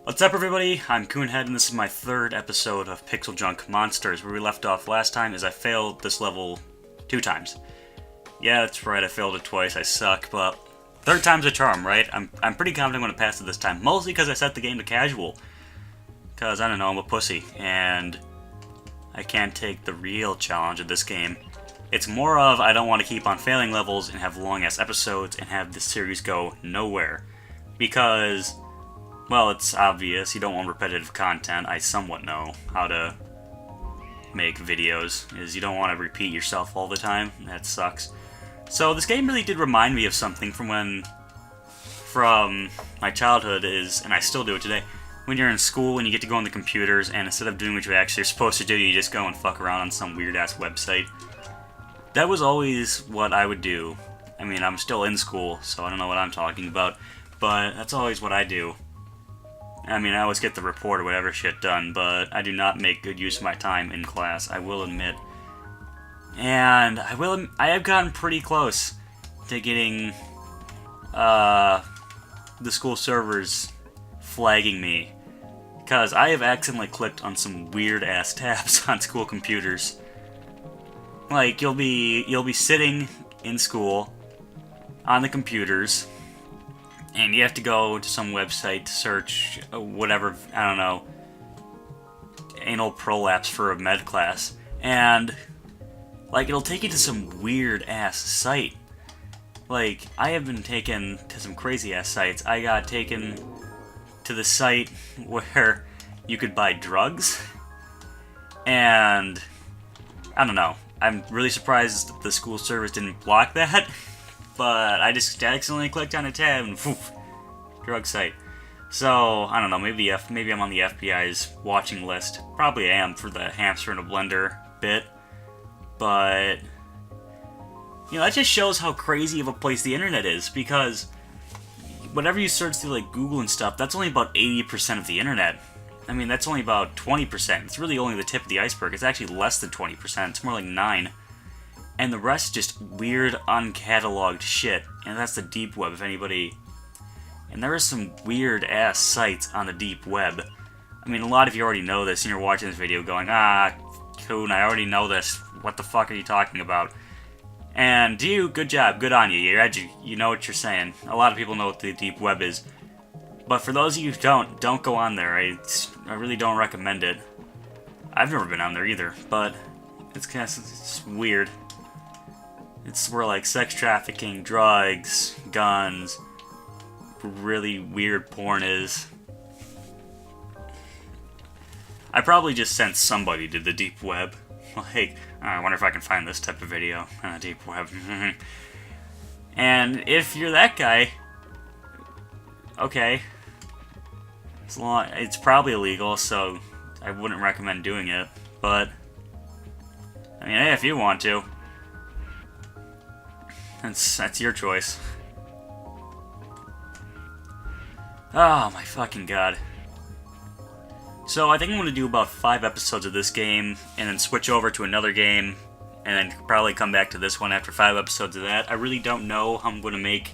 What's up, everybody? I'm Coonhead, and this is my third episode of Pixel Junk Monsters. Where we left off last time is I failed this level 2 times. Yeah, that's right, I failed it twice, I suck, but third time's a charm, right? I'm pretty confident I'm going to pass it this time, mostly because I set the game to casual. Because, I don't know, I'm a pussy, and I can't take the real challenge of this game. It's more of I don't want to keep on failing levels and have long-ass episodes and have this series go nowhere. Because, well, it's obvious, you don't want repetitive content. I somewhat know how to make videos, is you don't want to repeat yourself all the time. That sucks. So this game really did remind me of something from my childhood, and I still do it today. When you're in school and you get to go on the computers, and instead of doing what you actually are supposed to do, you just go and fuck around on some weird-ass website. That was always what I would do. I mean, I'm still in school, so I don't know what I'm talking about, but that's always what I do. I mean, I always get the report or whatever shit done, but I do not make good use of my time in class, I will admit. And I have gotten pretty close to getting the school servers flagging me, because I have accidentally clicked on some weird ass tabs on school computers. Like, you'll be sitting in school on the computers, and you have to go to some website to search whatever, I don't know, anal prolapse for a med class, and like, it'll take you to some weird ass site. Like, I have been taken to some crazy ass sites. I got taken to the site where you could buy drugs, and I don't know. I'm really surprised that the school service didn't block that, but I just accidentally clicked on a tab and poof, drug site. So, I don't know, maybe I'm on the FBI's watching list. Probably I am for the hamster in a blender bit, but, you know, that just shows how crazy of a place the internet is, because whatever you search through, like, Google and stuff, that's only about 80% of the internet. I mean, that's only about 20%. It's really only the tip of the iceberg. It's actually less than 20%. It's more like 9%. And the rest just weird, uncatalogued shit. And that's the deep web, if anybody... And there are some weird-ass sites on the deep web. I mean, a lot of you already know this, and you're watching this video going, Coon, I already know this. What the fuck are you talking about? And you, good job, good on you. You're edgy. You know what you're saying. A lot of people know what the deep web is. But for those of you who don't go on there. I really don't recommend it. I've never been on there either, but it's weird. It's where, like, sex trafficking, drugs, guns, really weird porn is. I probably just sent somebody to the deep web. Like, I wonder if I can find this type of video on the deep web. And if you're that guy, okay. It's probably illegal, so I wouldn't recommend doing it. But, I mean, hey, if you want to, that's your choice. Oh my fucking god. So I think I'm going to do about 5 episodes of this game, and then switch over to another game, and then probably come back to this one after 5 episodes of that. I really don't know how I'm going to make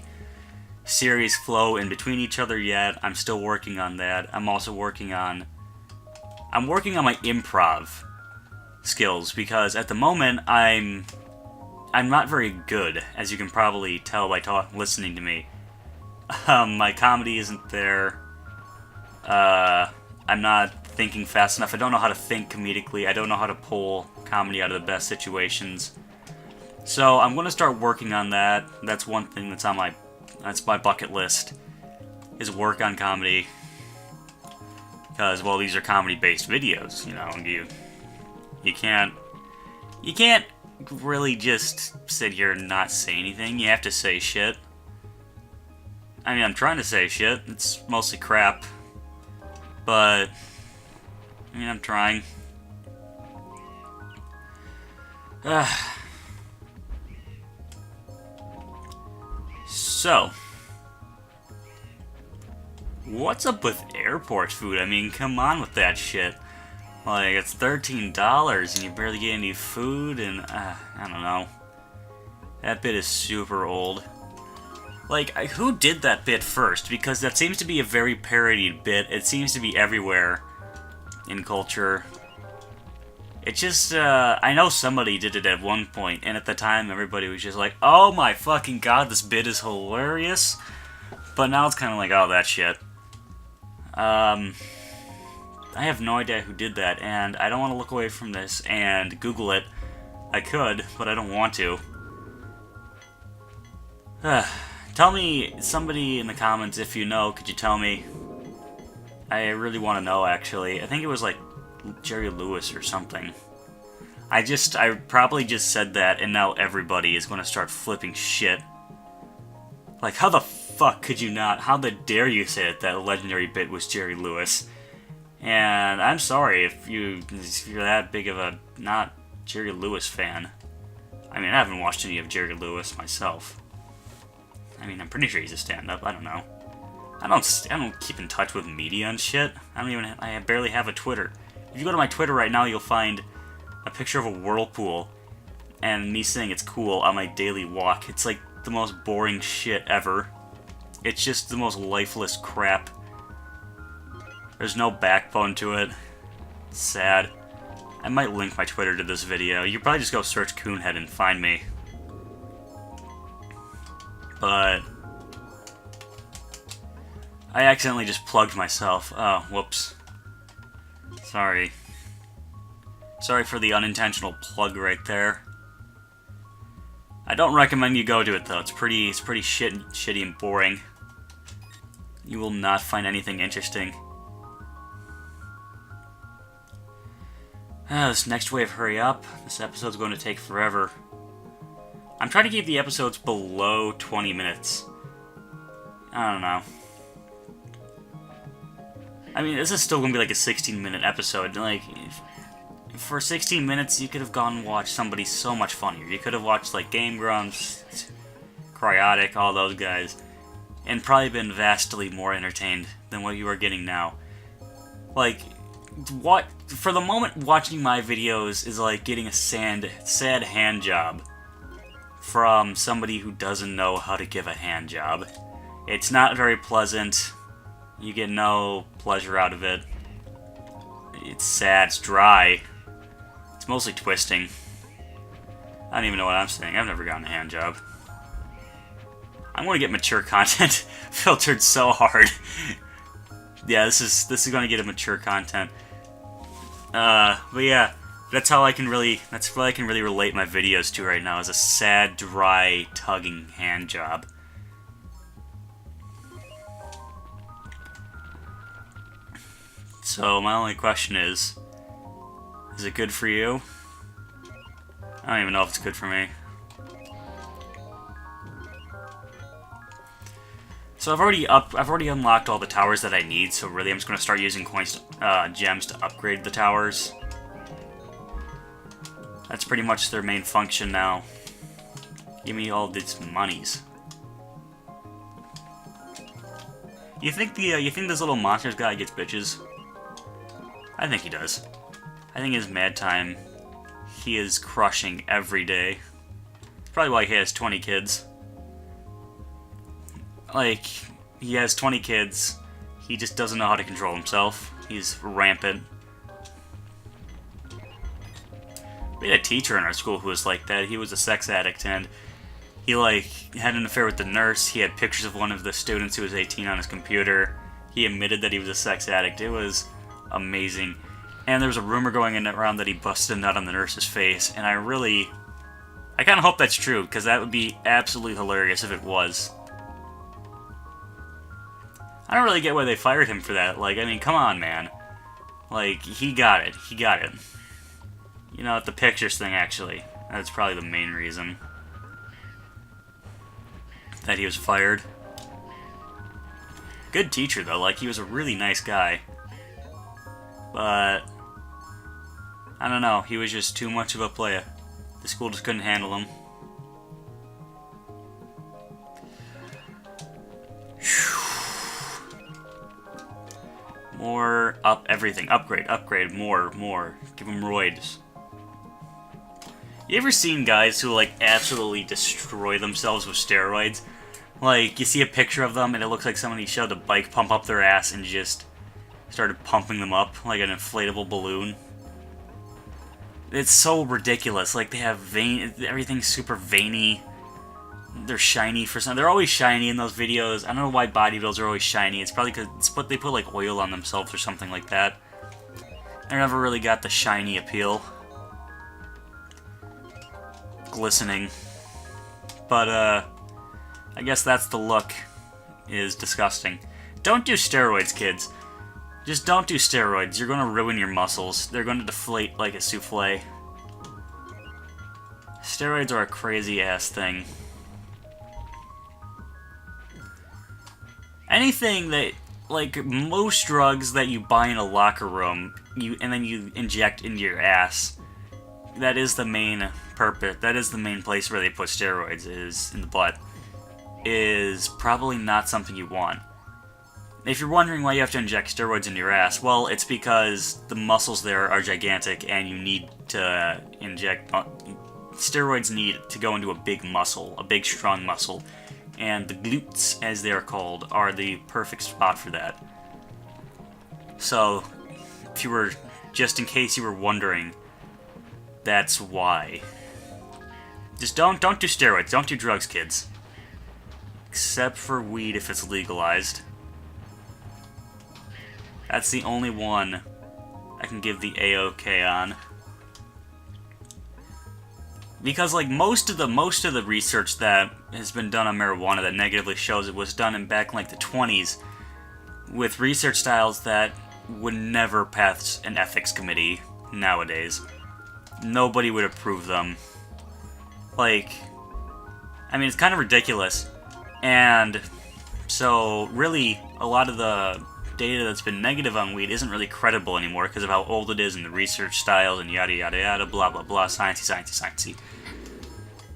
series flow in between each other yet. I'm still working on that. I'm also working on my improv skills, because at the moment I'm not very good, as you can probably tell by listening to me. My comedy isn't there. I'm not thinking fast enough. I don't know how to think comedically. I don't know how to pull comedy out of the best situations. So I'm going to start working on that. That's one thing that's on my bucket list, is work on comedy. Because, well, these are comedy-based videos, you know, you can't really just sit here and not say anything. You have to say shit. I mean, I'm trying to say shit. It's mostly crap. But, I mean, I'm trying. So, what's up with airport food? I mean, come on with that shit. Like, it's $13 and you barely get any food, and I don't know. That bit is super old. Like, who did that bit first? Because that seems to be a very parodied bit. It seems to be everywhere in culture. It just, I know somebody did it at one point, and at the time everybody was just like, oh my fucking god, this bit is hilarious. But now it's kind of like, oh, that shit. I have no idea who did that, and I don't want to look away from this and Google it. I could, but I don't want to. Tell me, somebody in the comments, if you know, could you tell me? I really want to know, actually. I think it was like Jerry Lewis or something. I probably just said that, and now everybody is going to start flipping shit. Like, how the fuck could you not? How the dare you say that legendary bit was Jerry Lewis? And I'm sorry if you're that big of a not Jerry Lewis fan. I mean, I haven't watched any of Jerry Lewis myself. I mean, I'm pretty sure he's a stand-up. I don't know. I don't keep in touch with media and shit. I barely have a Twitter. If you go to my Twitter right now, you'll find a picture of a whirlpool and me saying it's cool on my daily walk. It's like the most boring shit ever. It's just the most lifeless crap. There's no backbone to it. It's sad. I might link my Twitter to this video. You probably just go search Coonhead and find me. But I accidentally just plugged myself. Oh, whoops. Sorry. Sorry for the unintentional plug right there. I don't recommend you go to it though. It's pretty shitty and boring. You will not find anything interesting. This next wave, hurry up. This episode's going to take forever. I'm trying to keep the episodes below 20 minutes. I don't know. I mean, this is still going to be like a 16-minute episode. Like, for 16 minutes, you could have gone and watched somebody so much funnier. You could have watched, like, Game Grumps, Cryotic, all those guys, and probably been vastly more entertained than what you are getting now. Like, for the moment, watching my videos is like getting a sad hand job from somebody who doesn't know how to give a hand job. It's not very pleasant. You get no pleasure out of it. It's sad, it's dry. It's mostly twisting. I don't even know what I'm saying. I've never gotten a hand job. I'm going to get mature content filtered so hard. Yeah, this is going to get a mature content. But yeah, that's what I can really relate my videos to right now, is a sad, dry, tugging hand job. So my only question is it good for you? I don't even know if it's good for me. So I've already unlocked all the towers that I need, so really I'm just going to start using gems to upgrade the towers. That's pretty much their main function now. Give me all these monies. You think this little monsters guy gets bitches? I think he does. I think his mad time, he is crushing every day. That's probably why he has 20 kids. Like, he has 20 kids, he just doesn't know how to control himself. He's rampant. We had a teacher in our school who was like that. He was a sex addict, and he, like, had an affair with the nurse. He had pictures of one of the students who was 18 on his computer. He admitted that he was a sex addict. It was amazing. And there was a rumor going around that he busted a nut on the nurse's face, and I kind of hope that's true, because that would be absolutely hilarious if it was. I don't really get why they fired him for that. Like, I mean, come on, man. Like, he got it. He got it. You know, the pictures thing, actually. That's probably the main reason that he was fired. Good teacher, though. Like, he was a really nice guy. But I don't know. He was just too much of a player. The school just couldn't handle him. More everything. Upgrade, more. Give them roids. You ever seen guys who, like, absolutely destroy themselves with steroids? Like, you see a picture of them, and it looks like somebody shoved a bike pump up their ass and just started pumping them up like an inflatable balloon. It's so ridiculous. Like, they have everything's super veiny. They're shiny for some. They're always shiny in those videos. I don't know why bodybuilders are always shiny. It's probably because they put like oil on themselves or something like that. They never really got the shiny appeal. Glistening. But, I guess that's the look. Is disgusting. Don't do steroids, kids. Just don't do steroids. You're gonna ruin your muscles. They're gonna deflate like a souffle. Steroids are a crazy-ass thing. Anything that, like, most drugs that you buy in a locker room, and then you inject into your ass, that is the main purpose, that is the main place where they put steroids, is in the butt, is probably not something you want. If you're wondering why you have to inject steroids into your ass, well, it's because the muscles there are gigantic, and you need to inject... steroids need to go into a big muscle, a big strong muscle, and the glutes, as they are called, are the perfect spot for that. So, if you were, just in case you were wondering, that's why. Just don't do steroids, don't do drugs, kids. Except for weed if it's legalized. That's the only one I can give the A-OK on. Because, like, most of the research that has been done on marijuana that negatively shows it was done back in, like, the 20s with research styles that would never pass an ethics committee nowadays. Nobody would approve them. Like, I mean, it's kind of ridiculous. And so, really, a lot of the data that's been negative on weed isn't really credible anymore because of how old it is and the research styles and yada yada yada, blah blah blah, sciencey.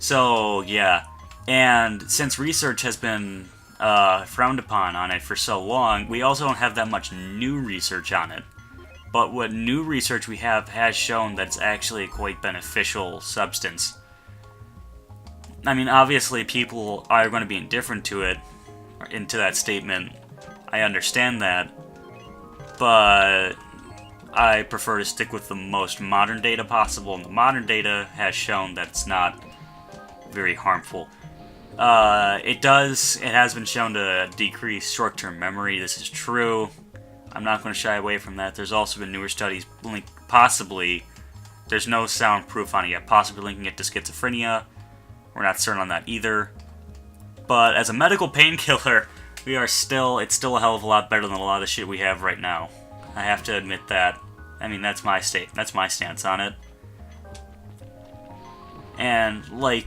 So, yeah. And since research has been frowned upon on it for so long, we also don't have that much new research on it. But what new research we have has shown that it's actually a quite beneficial substance. I mean, obviously people are going to be indifferent to it, into that statement. I understand that. But I prefer to stick with the most modern data possible, and the modern data has shown that it's not very harmful. It has been shown to decrease short-term memory. This is true. I'm not going to shy away from that. There's also been newer studies possibly, there's no sound proof on it yet, possibly linking it to schizophrenia. We're not certain on that either. But as a medical painkiller, it's still a hell of a lot better than a lot of the shit we have right now. I have to admit that. I mean, that's my stance on it. And, like,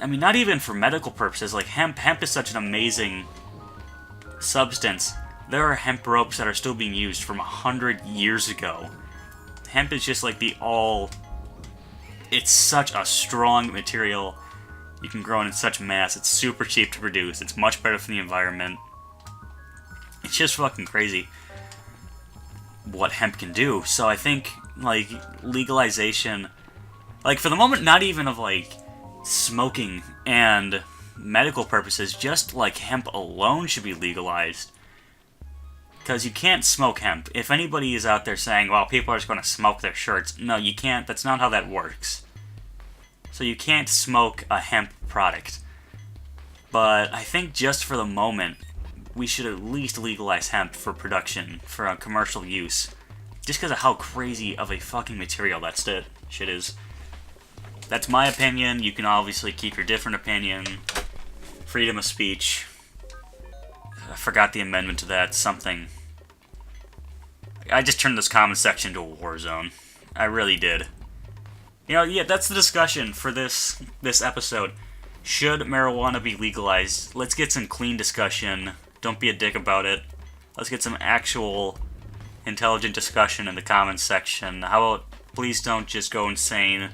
I mean, not even for medical purposes. Like, hemp is such an amazing substance. There are hemp ropes that are still being used from 100 years ago. Hemp is just like it's such a strong material. You can grow it in such mass. It's super cheap to produce. It's much better for the environment. It's just fucking crazy what hemp can do. So I think, like, legalization, like, for the moment, not even of, like, smoking and medical purposes, just, like, hemp alone should be legalized. Because you can't smoke hemp. If anybody is out there saying, well, people are just going to smoke their shirts, no, you can't. That's not how that works. So you can't smoke a hemp product. But I think just for the moment, we should at least legalize hemp for production, for commercial use. Just because of how crazy of a fucking material that shit is. That's my opinion. You can obviously keep your different opinion. Freedom of speech. I forgot the amendment to that. Something. I just turned this comment section into a war zone. I really did. You know, yeah, that's the discussion for this episode. Should marijuana be legalized? Let's get some clean discussion. Don't be a dick about it. Let's get some actual intelligent discussion in the comments section. How about please don't just go insane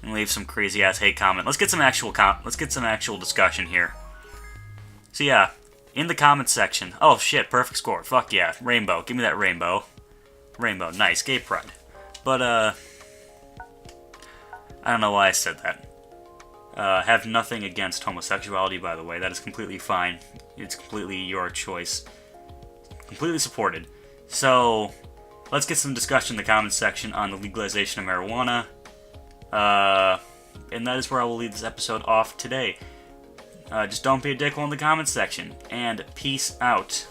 and leave some crazy ass hate comment. Let's get some actual discussion here. So yeah, in the comments section. Oh shit, perfect score. Fuck yeah, rainbow. Give me that rainbow. Rainbow, nice. Gay pride. But I don't know why I said that. Have nothing against homosexuality, by the way. That is completely fine. It's completely your choice. Completely supported. So, let's get some discussion in the comments section on the legalization of marijuana. And that is where I will leave this episode off today. Just don't be a dickhole in the comments section. And peace out.